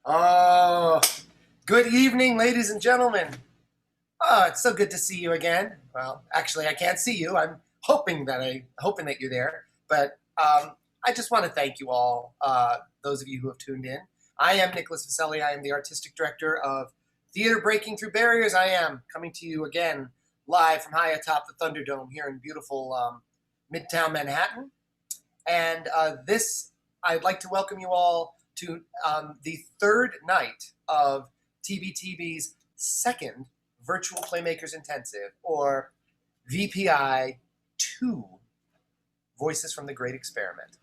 Oh, good evening, ladies and gentlemen. Oh, it's so good to see you again. Well, actually, I can't see you. I'm hoping that you're there. But I just want to thank you all, those of you who have tuned in. I am Nicholas Vaselli. I am the artistic director of Theater Breaking Through Barriers. I am coming to you again live from high atop the Thunderdome here in beautiful Midtown Manhattan. And I'd like to welcome you all to the third night of TBTB's second Virtual Playmakers Intensive, or VPI2, Voices from the Great Experiment.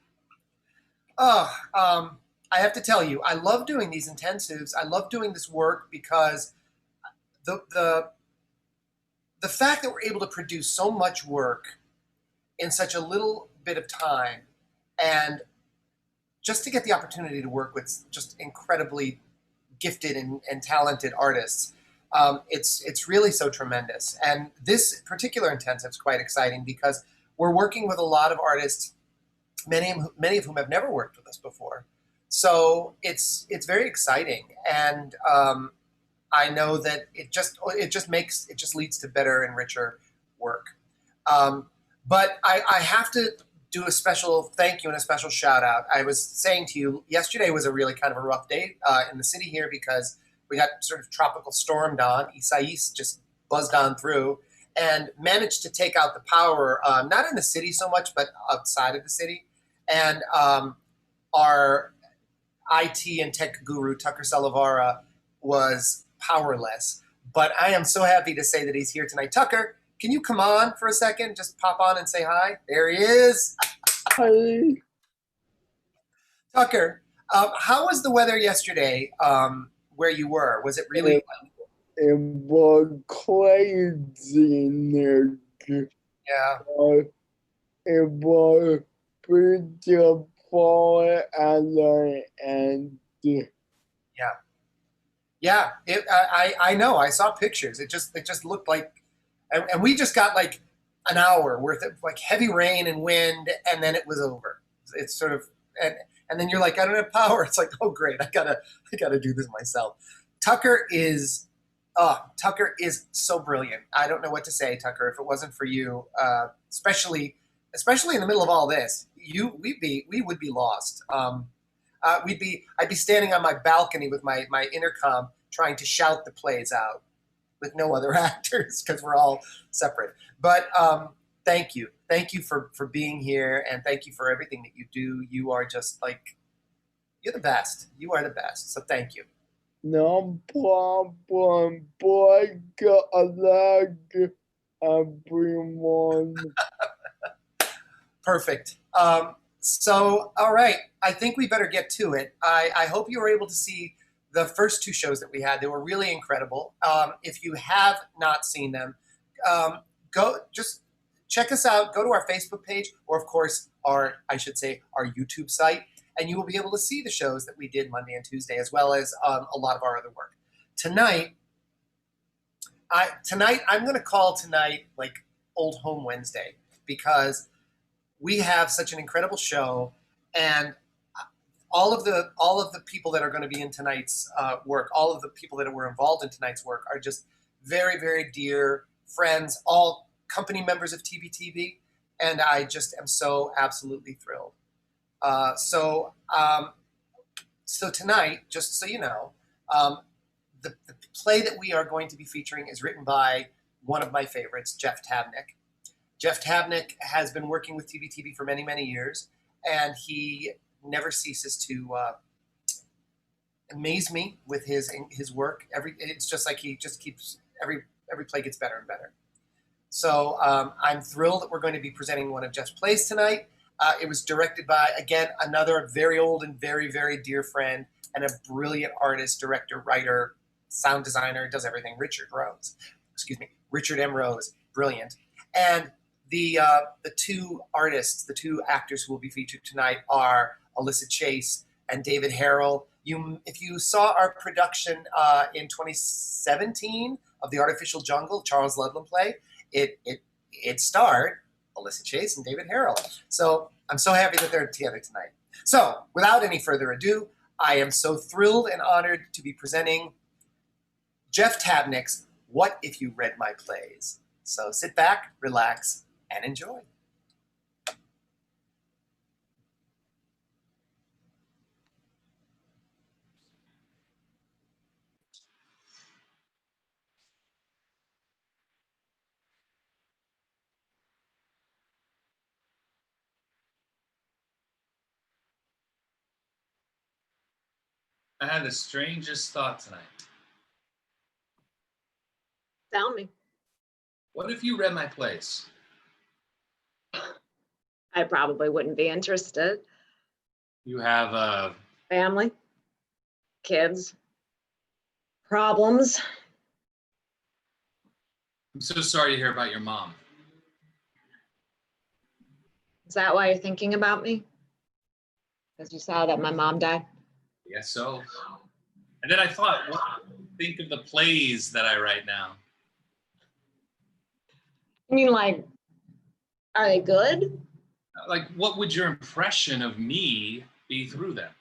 I have to tell you, I love doing these intensives. I love doing this work because the fact that we're able to produce so much work in such a little bit of time, and just to get the opportunity to work with just incredibly gifted and talented artists, it's really so tremendous. And this particular intensive is quite exciting because we're working with a lot of artists, many of whom have never worked with us before. So it's very exciting, and I know that it just leads to better and richer work. But I have to do a special thank you and a special shout out. I was saying to you, yesterday was a really kind of a rough day in the city here because we got sort of tropical storm Don. Isaias just buzzed on through and managed to take out the power, not in the city so much, but outside of the city. And our IT and tech guru, Tucker Salavara, was powerless. But I am so happy to say that he's here tonight. Tucker, can you come on for a second? Just pop on and say hi. There he is. Hi. Tucker, how was the weather yesterday where you were? Was it really? It was crazy in there. Yeah. It was pretty far and Yeah. I know. I saw pictures. It just looked like, and we just got like an hour worth of like heavy rain and wind, and then it was over. It's sort of, and then you're like, I don't have power. It's like, oh great, I gotta do this myself. Tucker is so brilliant. I don't know what to say, Tucker. If it wasn't for you, especially in the middle of all this, we would be lost. I'd be standing on my balcony with my intercom trying to shout the plays out with no other actors because we're all separate. But thank you for being here, and thank you for everything that you do. You are just like, you're the best. You are the best. So thank you. No problem, boy. I like everyone. Perfect. So, all right. I think we better get to it. I hope you were able to see the first two shows that we had. They were really incredible. If you have not seen them, go just check us out. Go to our Facebook page, or of course, our YouTube site, and you will be able to see the shows that we did Monday and Tuesday, as well as a lot of our other work. Tonight, I'm going to call tonight like Old Home Wednesday, because we have such an incredible show, and all of the people that are going to be in tonight's work, all of the people that were involved in tonight's work are just very, very dear friends, all company members of TBTB, and I just am so absolutely thrilled. So tonight, just so you know, the play that we are going to be featuring is written by one of my favorites, Jeff Tabnick. Jeff Tabnick has been working with TBTB for many, many years, and he never ceases to amaze me with his work. It's just like he just keeps every play gets better and better. So I'm thrilled that we're going to be presenting one of Jeff's plays tonight. It was directed by, again, another very old and very, very dear friend and a brilliant artist, director, writer, sound designer, does everything, Richard M. Rose, brilliant. And the two artists, the two actors who will be featured tonight are Alyssa Chase and David Harrell. If you saw our production in 2017 of The Artificial Jungle, Charles Ludlam play, it starred Alyssa Chase and David Harrell. So I'm so happy that they're together tonight. So without any further ado, I am so thrilled and honored to be presenting Jeff Tabnick's What If You Read My Plays? So sit back, relax, and enjoy. I had the strangest thought tonight. Tell me. What if you read my plays? I probably wouldn't be interested. You have a Family, kids, problems. I'm so sorry to hear about your mom. Is that why you're thinking about me? Because you saw that my mom died? Yes, so. And then I thought, what do you think of the plays that I write now? You mean like, are they good? Like, what would your impression of me be through them?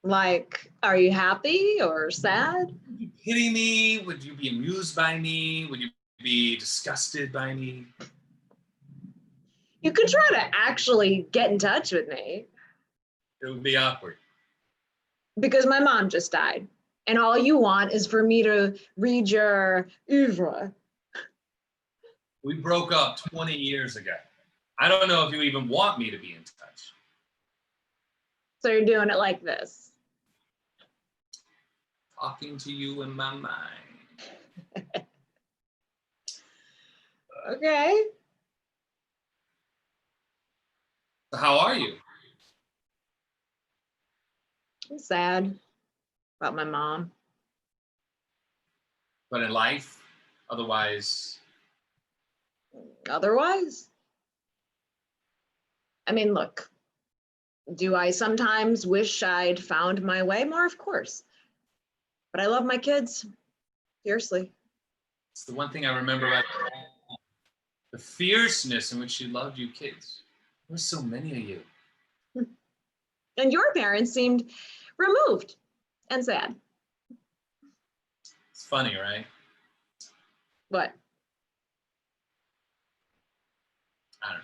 Like, are you happy or sad? Would you pity me? Would you be amused by me? Would you be disgusted by me? You could try to actually get in touch with me It would be awkward. because my mom just died. And all you want is for me to read your oeuvre. We broke up 20 years ago. I don't know if you even want me to be in touch. So you're doing it like this. Talking to you in my mind. Okay. So how are you? I'm sad about my mom. But in life, otherwise, Otherwise, I mean, look, do I sometimes wish I'd found my way more? Of course. But I love my kids, fiercely. it's the one thing I remember about the fierceness in which you loved you kids. There were so many of you. And your parents seemed removed and sad. It's funny, right? What? I don't know.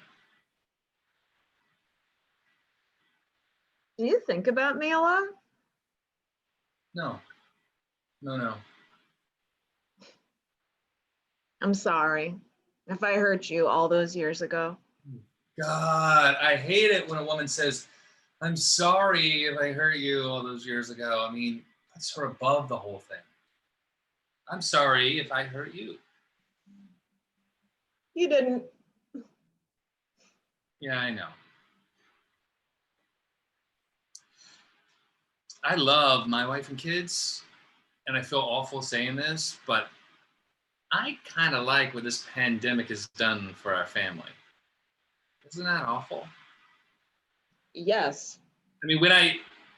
Do you think about me a lot? No. No. I'm sorry if I hurt you all those years ago. God, I hate it when a woman says, I'm sorry if I hurt you all those years ago. I mean, puts her above the whole thing. I'm sorry if I hurt you. You didn't. Yeah, I know. I love my wife and kids, and I feel awful saying this, but I kind of like what this pandemic has done for our family. Isn't that awful? Yes. I mean, when I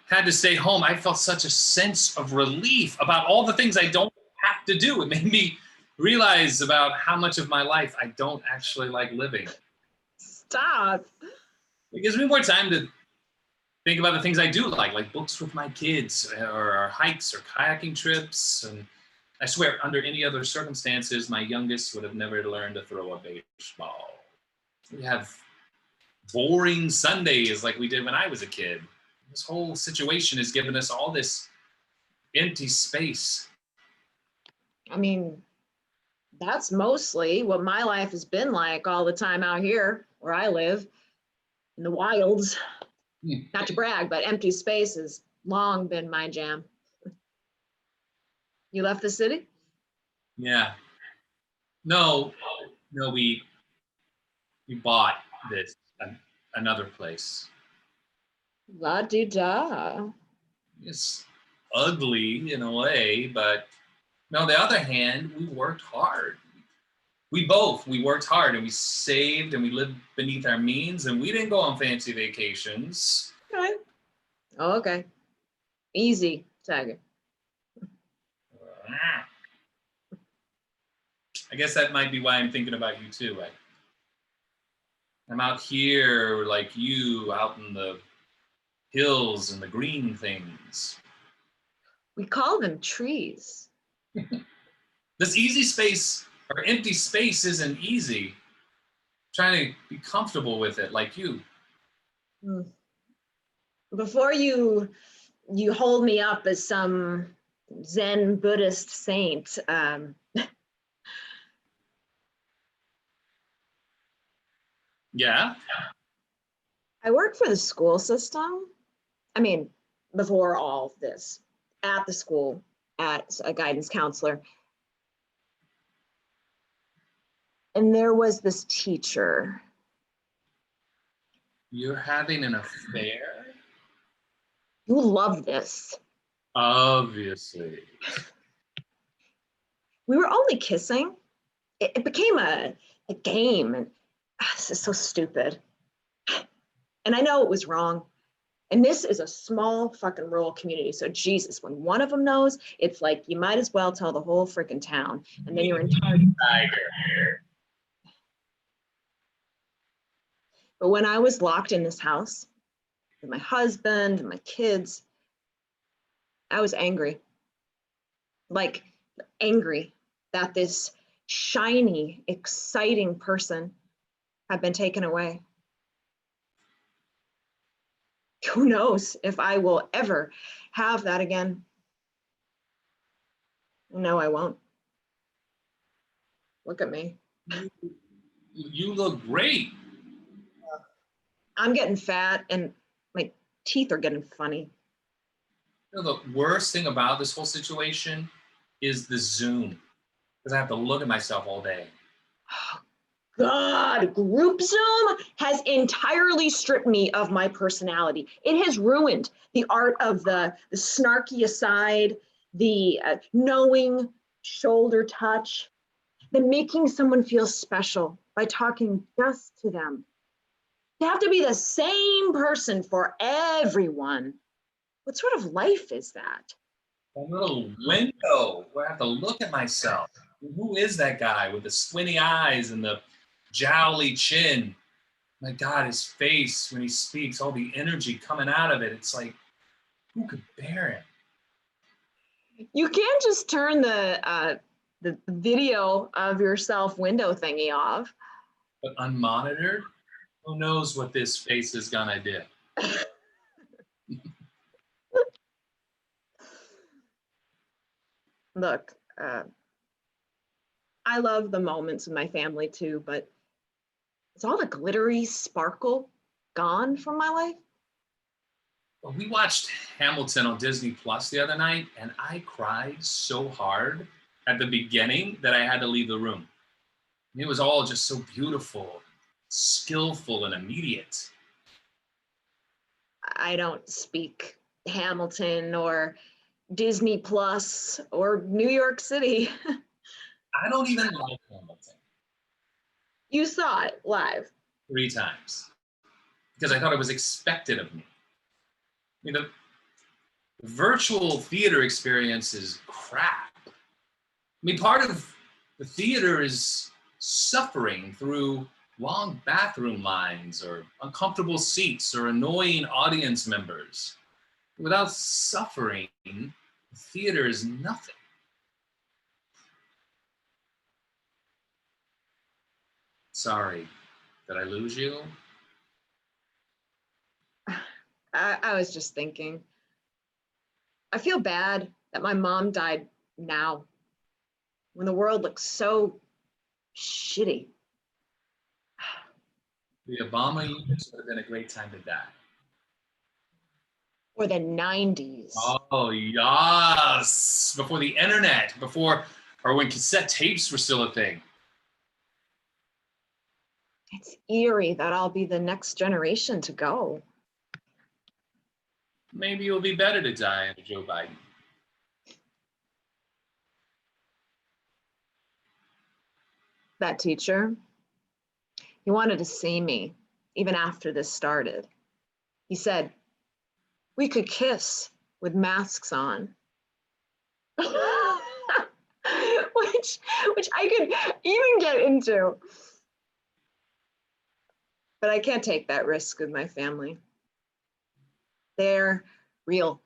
had to stay home, I felt such a sense of relief about all the things I don't have to do. It made me realize about how much of my life I don't actually like living. Stop. It gives me more time to think about the things I do like books with my kids or hikes or kayaking trips. And I swear, under any other circumstances, my youngest would have never learned to throw a baseball. We have boring Sundays like we did when I was a kid. This whole situation has given us all this empty space. I mean, that's mostly what my life has been like all the time out here where I live in the wilds. Not to brag, but empty space has long been my jam. You left the city? Yeah. No, we bought this another place. La-di-da. It's ugly in a way, but on the other hand, we worked hard. We worked hard and we saved and we lived beneath our means and we didn't go on fancy vacations. Okay. Oh, okay. Easy, Tiger. I guess that might be why I'm thinking about you too. I'm out here like you, out in the hills and the green things. We call them trees. This easy space or empty space isn't easy. Trying to be comfortable with it like you. Before you hold me up as some Zen Buddhist saint, Yeah? I work for the school system. I mean, before all of this, at the school, as a guidance counselor. And there was this teacher. You're having an affair? You love this. Obviously. We were only kissing. It became a game, and this is so stupid. And I know it was wrong. And this is a small fucking rural community. So Jesus, when one of them knows, it's like you might as well tell the whole freaking town. And then your entire Tiger. But when I was locked in this house with my husband and my kids, I was angry. Like angry that this shiny, exciting person had been taken away. Who knows if I will ever have that again? No, I won't. Look at me. You look great. I'm getting fat and my teeth are getting funny. You know, the worst thing about this whole situation is the Zoom, because I have to look at myself all day. God, group Zoom has entirely stripped me of my personality. It has ruined the art of the snarky aside, the knowing shoulder touch, the making someone feel special by talking just to them. You have to be the same person for everyone. What sort of life is that? A little window where I have to look at myself. Who is that guy with the squinty eyes and the jowly chin? My God, his face when he speaks, all the energy coming out of it. It's like, who could bear it? You can't just turn the video of yourself window thingy off. But unmonitored, who knows what this face is gonna do? Look, I love the moments with my family too, but is all the glittery sparkle gone from my life? Well, we watched Hamilton on Disney Plus the other night, and I cried so hard at the beginning that I had to leave the room. It was all just so beautiful, skillful, and immediate. I don't speak Hamilton or Disney Plus or New York City. I don't even like Hamilton. You saw it live. 3 times because I thought it was expected of me. I mean, the virtual theater experience is crap. I mean, part of the theater is suffering through long bathroom lines or uncomfortable seats or annoying audience members. Without suffering, the theater is nothing. Sorry, did I lose you? I was just thinking, I feel bad that my mom died now when the world looks so shitty. The Obama years would have been a great time to die. Or the 90s. Oh, yes. Before the internet, or when cassette tapes were still a thing. It's eerie that I'll be the next generation to go. Maybe it'll be better to die under Joe Biden. That teacher, he wanted to see me even after this started. He said, we could kiss with masks on. which I could even get into. But I can't take that risk with my family. They're real.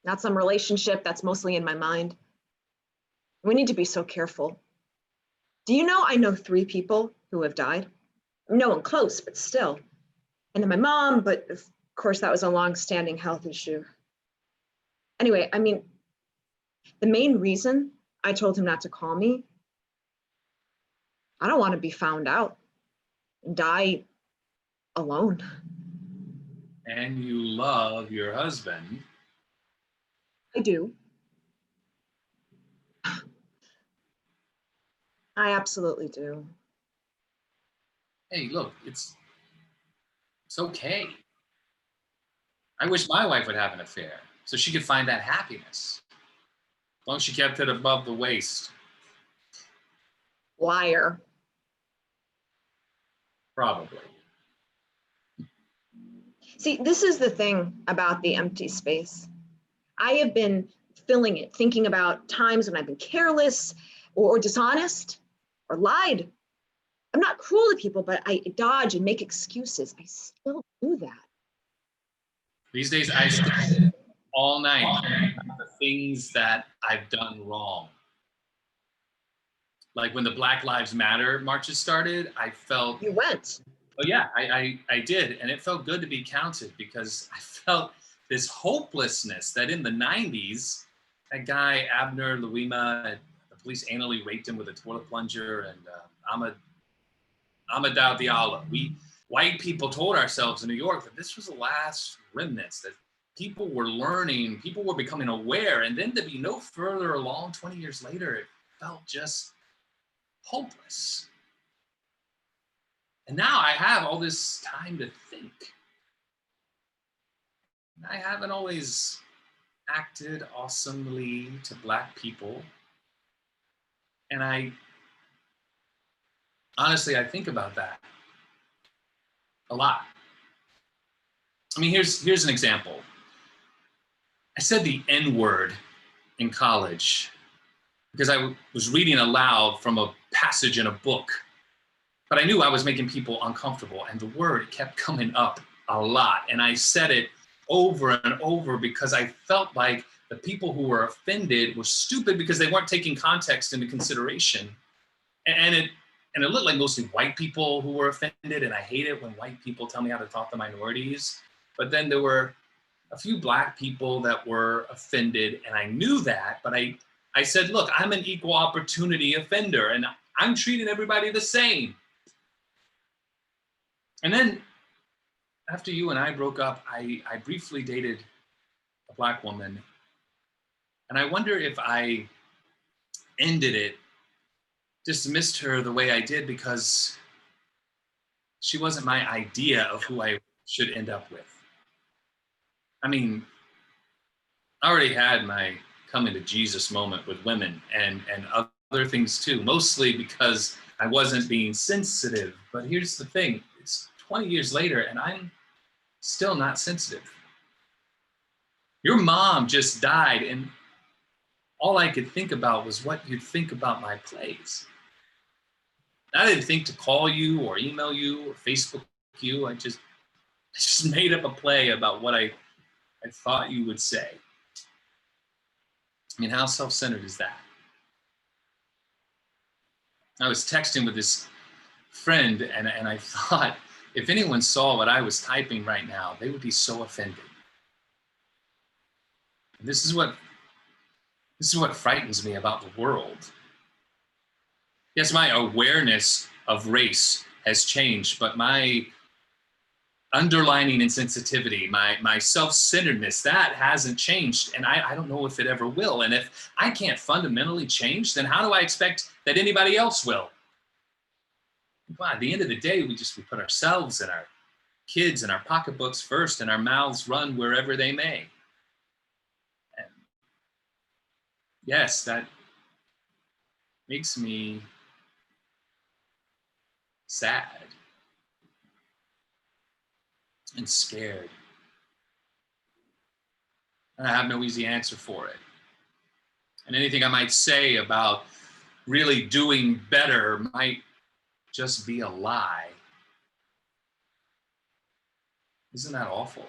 Not some relationship that's mostly in my mind. We need to be so careful. Do you know I know 3 people who have died? No one close, but still. And then my mom, but of course that was a long-standing health issue. Anyway, I mean, the main reason I told him not to call me, I don't want to be found out and die alone. And you love your husband. I do. I absolutely do. Hey, look, it's okay. I wish my wife would have an affair so she could find that happiness. As long as she kept it above the waist. Liar. Probably. See, this is the thing about the empty space. I have been filling it, thinking about times when I've been careless or dishonest or lied. I'm not cruel to people, but I dodge and make excuses. I still do that. These days, I spend all night on the things that I've done wrong. Like when the Black Lives Matter marches started, I felt, You went. oh yeah, I did. And it felt good to be counted because I felt this hopelessness that in the 90s, that guy, Abner Louima, the police anally raped him with a toilet plunger, and Amadou Diallo. We white people told ourselves in New York that this was the last remnants, that people were learning, people were becoming aware, and then to be no further along 20 years later, it felt just hopeless. And now I have all this time to think. I haven't always acted awesomely to Black people. And honestly, I think about that a lot. I mean, here's an example. I said the N-word in college because I was reading aloud from a passage in a book, but I knew I was making people uncomfortable, and the word kept coming up a lot. And I said it over and over because I felt like the people who were offended were stupid because they weren't taking context into consideration. And it looked like mostly white people who were offended, and I hate it when white people tell me how to talk to minorities. But then there were a few Black people that were offended, and I knew that, but I said, look, I'm an equal opportunity offender, and I'm treating everybody the same. And then after you and I broke up, I briefly dated a Black woman, and I wonder if I ended it, dismissed her the way I did because she wasn't my idea of who I should end up with. I mean, I already had my coming to Jesus moment with women and other things too, mostly because I wasn't being sensitive. But here's the thing, it's 20 years later and I'm still not sensitive. Your mom just died and all I could think about was what you'd think about my plays. I didn't think to call you or email you or Facebook you. I just made up a play about what I thought you would say. I mean, how self-centered is that? I was texting with this friend and I thought, if anyone saw what I was typing right now, they would be so offended. And this is what frightens me about the world. Yes, my awareness of race has changed, but my underlining insensitivity, my self-centeredness, that hasn't changed. And I don't know if it ever will. And if I can't fundamentally change, then how do I expect that anybody else will? Well, at the end of the day, we put ourselves and our kids and our pocketbooks first and our mouths run wherever they may. And yes, that makes me sad and scared. And I have no easy answer for it. And anything I might say about really doing better might just be a lie. Isn't that awful?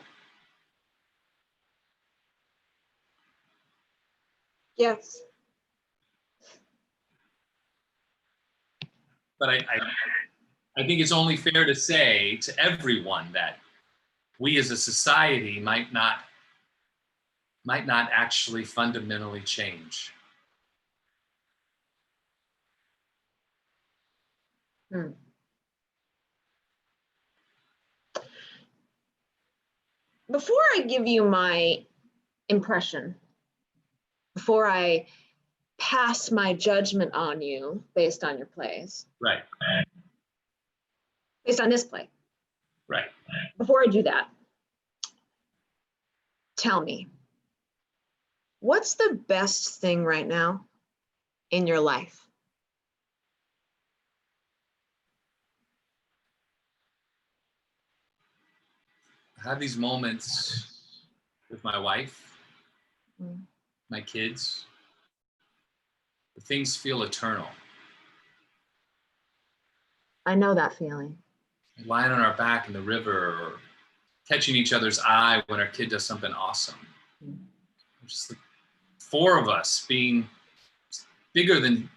Yes. But I think it's only fair to say to everyone that we as a society might not actually fundamentally change. Hmm. Before I give you my impression, before I pass my judgment on you based on your plays, Right. based on this play, Right. before I do that, tell me, what's the best thing right now in your life? I have these moments with my wife, Mm. my kids. Things feel eternal. I know that feeling. Lying on our back in the river, or catching each other's eye when our kid does something awesome. Just the four of us being bigger than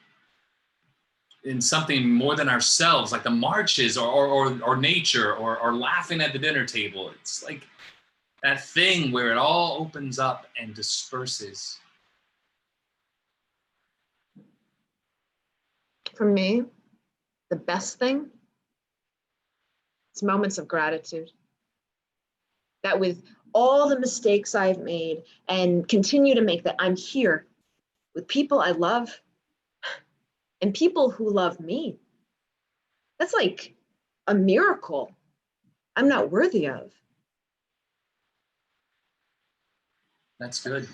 in something more than ourselves, like the marches or nature or laughing at the dinner table. It's like that thing where it all opens up and disperses. For me, the best thing is moments of gratitude. That with all the mistakes I've made and continue to make, that I'm here with people I love and people who love me. That's like a miracle I'm not worthy of. That's good.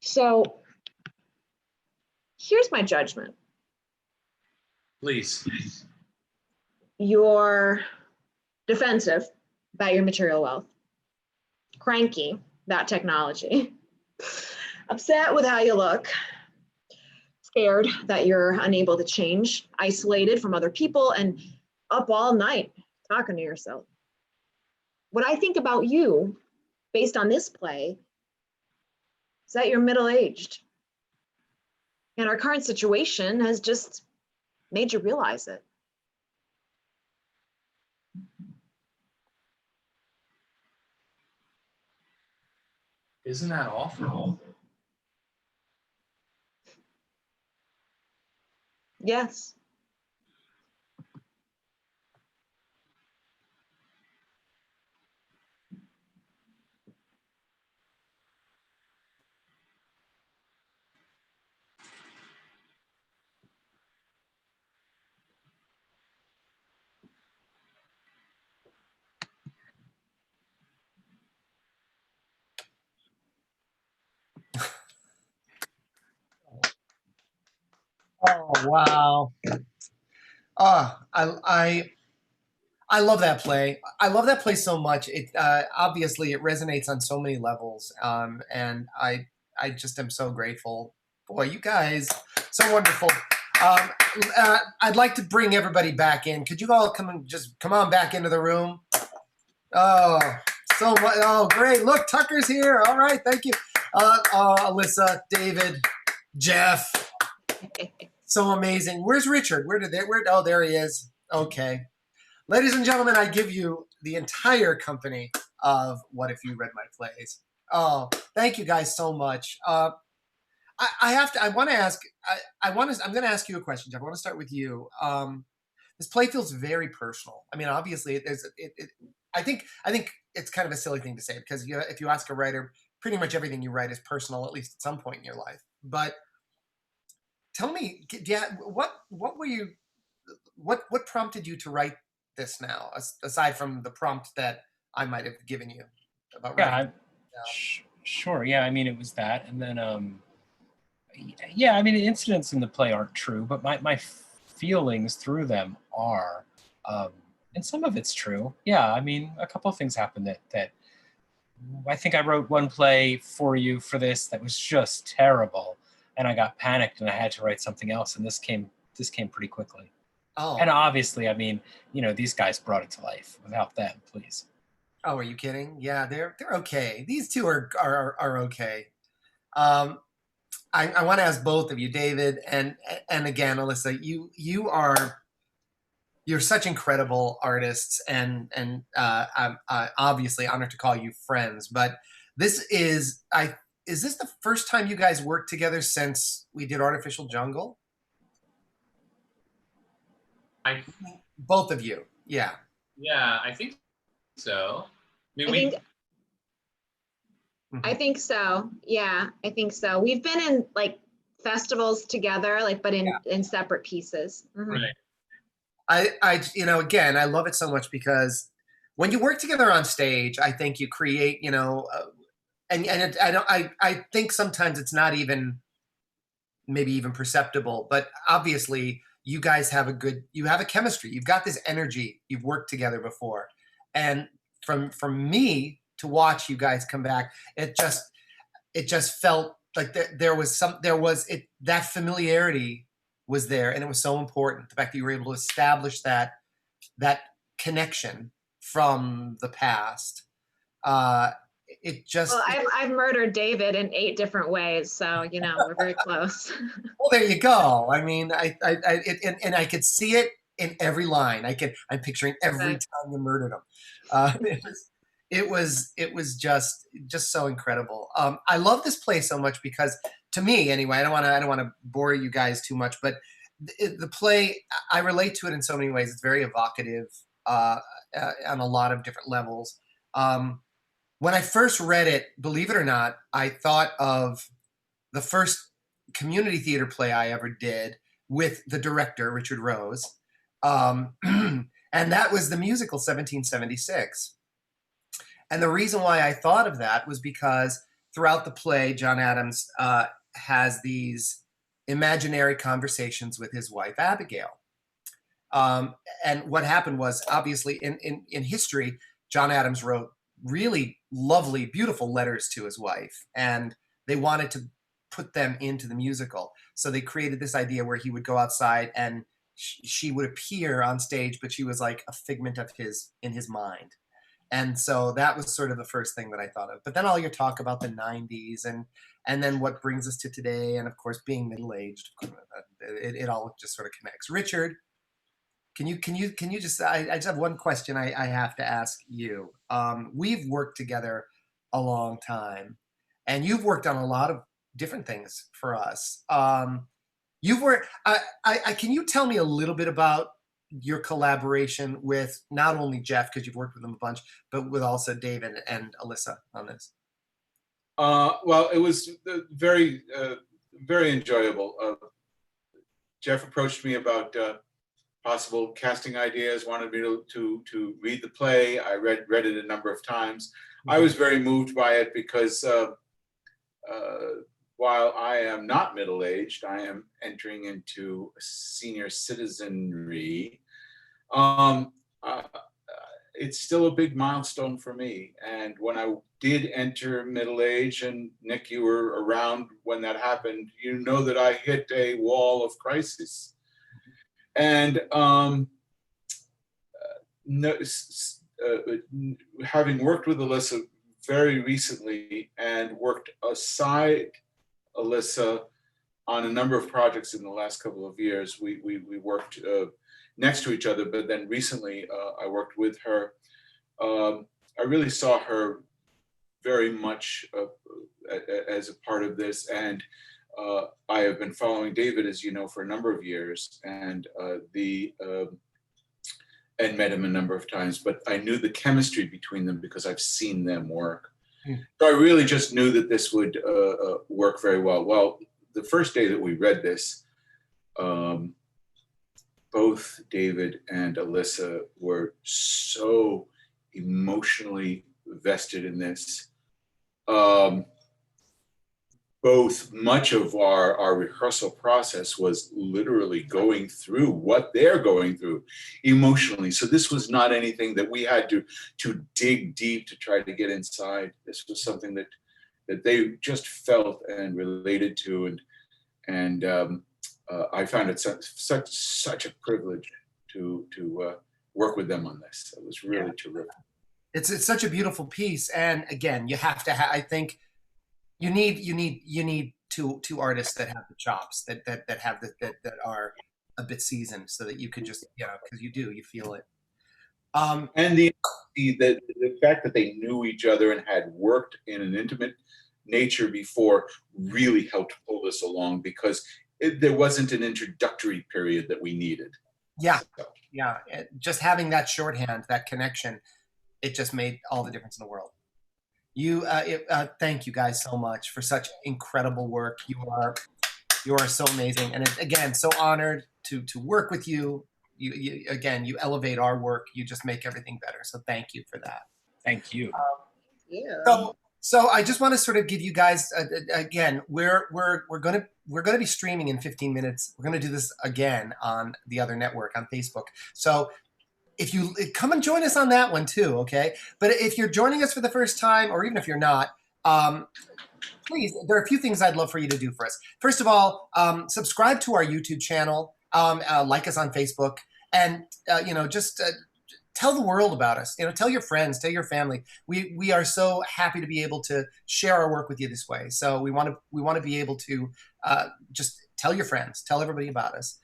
So here's my judgment. Please. You're defensive about your material wealth, cranky about technology, upset with how you look, scared that you're unable to change, isolated from other people, and up all night talking to yourself. What I think about you, based on this play, is that you're middle-aged. And our current situation has just made you realize it. Isn't that awful? Yes. Oh wow. I love that play. I love that play so much. It obviously it resonates on so many levels, and I just am so grateful. Boy, you guys, so wonderful. I'd like to bring everybody back in. Could you all come on back into the room? Oh, so much. Oh, great. Look, Tucker's here. All right, thank you. Alyssa, David, Jeff. So amazing. Where's Richard? Oh, there he is. Okay. Ladies and gentlemen, I give you the entire company of What If You Read My Plays. Oh, thank you guys so much. I'm going to ask you a question, Jeff. I want to start with you. This play feels very personal. I mean, obviously, I think it's kind of a silly thing to say because if you ask a writer, pretty much everything you write is personal, at least at some point in your life. But tell me, what prompted you to write this now, aside from the prompt that I might have given you about writing? Sure. Yeah, I mean, it was that, and then yeah, I mean, the incidents in the play aren't true, but my feelings through them are, and some of it's true. Yeah, I mean, a couple of things happened that I think I wrote one play for you for this that was just terrible, and I got panicked and I had to write something else, and this came pretty quickly. Oh, And obviously, I mean, these guys brought it to life. Without them, please. Oh, are you kidding? Yeah, they're okay. These two are okay. Um, I want to ask both of you, David and again, Alyssa. You're such incredible artists, and I'm obviously honored to call you friends. But this is this the first time you guys worked together since we did Artificial Jungle? I Both of you, yeah. Yeah, I think so. I mean, I think Mhm. I think so. Yeah, I think so. We've been in like festivals together, like but in separate pieces. Mhm. right. Again, I love it so much because when you work together on stage, I think you create, I think sometimes it's not even maybe even perceptible, but obviously you guys have you have a chemistry. You've got this energy. You've worked together before, and from me to watch you guys come back, it just felt like that familiarity was there, and it was so important. The fact that you were able to establish that connection from the past. Uh, it just Well, I've murdered David in 8 different ways, so we're very close. well, there you go. I mean, and I could see it in every line. I'm picturing every Right. time you murdered him. It was just so incredible. I love this play so much because, to me anyway, I don't want to bore you guys too much, but the play, I relate to it in so many ways. It's very evocative on a lot of different levels. When I first read it, believe it or not, I thought of the first community theater play I ever did with the director, Richard Rose. And that was the musical 1776. And the reason why I thought of that was because throughout the play, John Adams has these imaginary conversations with his wife, Abigail. And what happened was, obviously, in history, John Adams wrote really lovely, beautiful letters to his wife, and they wanted to put them into the musical. So they created this idea where he would go outside and she would appear on stage, but she was like a figment of in his mind. And so that was sort of the first thing that I thought of. But then all your talk about the 90s and then what brings us to today, and of course being middle-aged, it all just sort of connects. Richard, can you just I just have one question I have to ask you. We've worked together a long time, and you've worked on a lot of different things for us. You've worked. Can you tell me a little bit about your collaboration with not only Jeff, because you've worked with him a bunch, but with also David and Alyssa on this? Well, it was very enjoyable. Jeff approached me about possible casting ideas, wanted me to read the play. I read it a number of times. I was very moved by it because while I am not middle-aged, I am entering into senior citizenry. It's still a big milestone for me. And when I did enter middle age, and Nick, you were around when that happened, you know that I hit a wall of crisis. And having worked with Alyssa very recently and worked aside Alyssa on a number of projects in the last couple of years, we worked next to each other, but then recently I worked with her. I really saw her very much as a part of this, and I have been following David, as you know, for a number of years, and and met him a number of times, but I knew the chemistry between them because I've seen them work. So I really just knew that this would work very well. Well, the first day that we read this, both David and Alyssa were so emotionally vested in this. Both much of our rehearsal process was literally going through what they're going through emotionally. So this was not anything that we had to dig deep to try to get inside. This was something that they just felt and related to, and I found it such a privilege to work with them on this. It was really terrific. It's such a beautiful piece, and again, you have to have. I think you need two artists that have the chops, that have that are a bit seasoned, so that you could just, because you feel it. And the fact that they knew each other and had worked in an intimate nature before really helped pull this along, because there wasn't an introductory period that we needed. Yeah, yeah. Just having that shorthand, that connection, it just made all the difference in the world. Thank you guys so much for such incredible work. You are so amazing, and again, so honored to work with you. You elevate our work. You just make everything better. So thank you for that. Thank you. Yeah. So I just want to sort of give you guys again. We're gonna be streaming in 15 minutes. We're gonna do this again on the other network on Facebook. So if you come and join us on that one too, okay? But if you're joining us for the first time, or even if you're not, please, there are a few things I'd love for you to do for us. First of all, subscribe to our YouTube channel, like us on Facebook, and just tell the world about us. Tell your friends, tell your family. We are so happy to be able to share our work with you this way. So we want to be able to just tell your friends, tell everybody about us.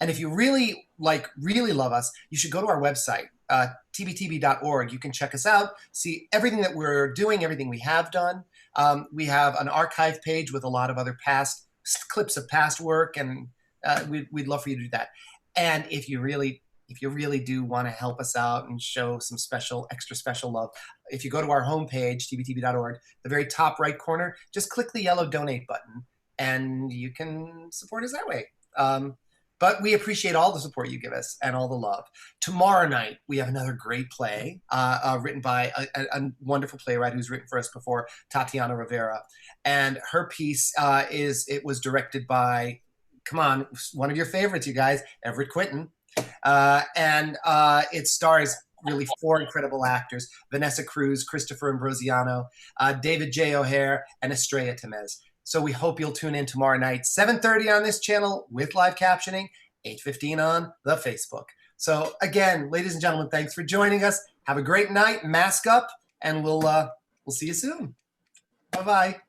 And if you really love us, you should go to our website, tbtb.org. You can check us out, see everything that we're doing, everything we have done. We have an archive page with a lot of other past clips of past work, and we'd love for you to do that. And if you really do want to help us out and show some extra special love, if you go to our homepage, tbtb.org, the very top right corner, just click the yellow donate button, and you can support us that way. But we appreciate all the support you give us and all the love. Tomorrow night, we have another great play written by a wonderful playwright who's written for us before, Tatiana Rivera. And her piece was directed by, come on, one of your favorites, you guys, Everett Quinton. And it stars really 4 incredible actors: Vanessa Cruz, Christopher Ambrosiano, David J. O'Hare, and Estrella Temez. So we hope you'll tune in tomorrow night, 7:30 on this channel with live captioning, 8:15 on the Facebook. So again, ladies and gentlemen, thanks for joining us. Have a great night. Mask up, and we'll see you soon. Bye-bye.